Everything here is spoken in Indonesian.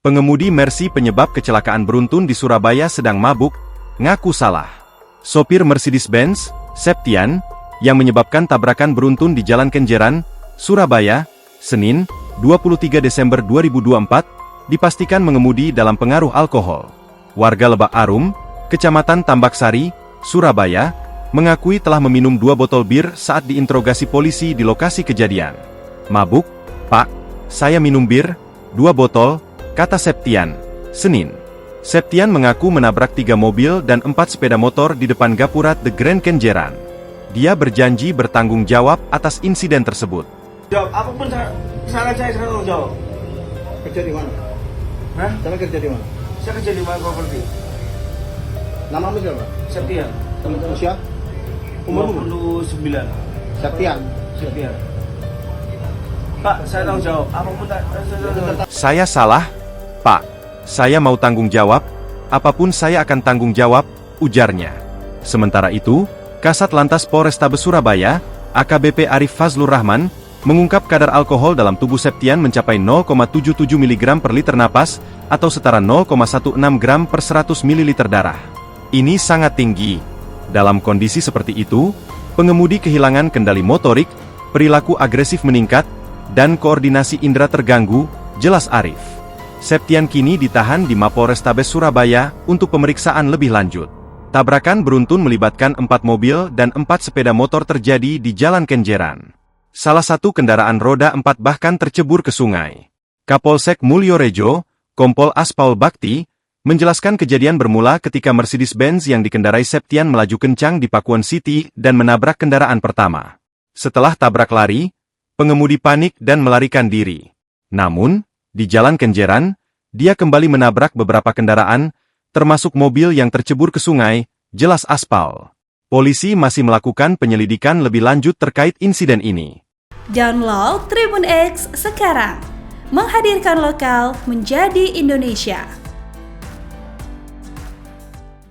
Pengemudi Mercy penyebab kecelakaan beruntun di Surabaya sedang mabuk, ngaku salah. Sopir Mercedes-Benz, Septian, yang menyebabkan tabrakan beruntun di Jalan Kenjeran, Surabaya, Senin, 23 Desember 2024, dipastikan mengemudi dalam pengaruh alkohol. Warga Lebak Arum, Kecamatan Tambaksari, Surabaya, mengakui telah meminum 2 botol bir saat diinterogasi polisi di lokasi kejadian. Mabuk, Pak, saya minum bir, 2 botol, kata Septian, Senin. Septian mengaku menabrak 3 mobil dan 4 sepeda motor di depan Gapurat The Grand Kenjeran. Dia berjanji bertanggung jawab atas insiden tersebut. Jawab, apapun salah saya tanggung jawab. Kerja di mana? Hah? Sama kerja di mana? Saya kerja di mana properti? Namamu siapa? Septian. Usia? Umurmu? 29. Septian. Septian. Pak, saya tanggung jawab. Apapun Saya salah, Pak. Saya mau tanggung jawab, apapun saya akan tanggung jawab, ujarnya. Sementara itu, Kasat Lantas Polrestabes Surabaya, AKBP Arif Fazlur Rahman, mengungkap kadar alkohol dalam tubuh Septian mencapai 0,77 mg per liter napas, atau setara 0,16 gram per 100 ml darah. Ini sangat tinggi. Dalam kondisi seperti itu, pengemudi kehilangan kendali motorik, perilaku agresif meningkat, dan koordinasi indera terganggu, jelas Arif. Septian kini ditahan di Mapolrestabes Surabaya untuk pemeriksaan lebih lanjut. Tabrakan beruntun melibatkan 4 mobil dan 4 sepeda motor terjadi di Jalan Kenjeran. Salah satu kendaraan roda 4 bahkan tercebur ke sungai. Kapolsek Mulyorejo, Kompol Aspal Bakti, menjelaskan kejadian bermula ketika Mercedes-Benz yang dikendarai Septian melaju kencang di Pakuan City dan menabrak kendaraan pertama. Setelah tabrak lari, pengemudi panik dan melarikan diri. Namun, di Jalan Kenjeran, dia kembali menabrak beberapa kendaraan, termasuk mobil yang tercebur ke sungai, jelas Aspal. Polisi masih melakukan penyelidikan lebih lanjut terkait insiden ini. Download Tribun X sekarang, menghadirkan lokal menjadi Indonesia.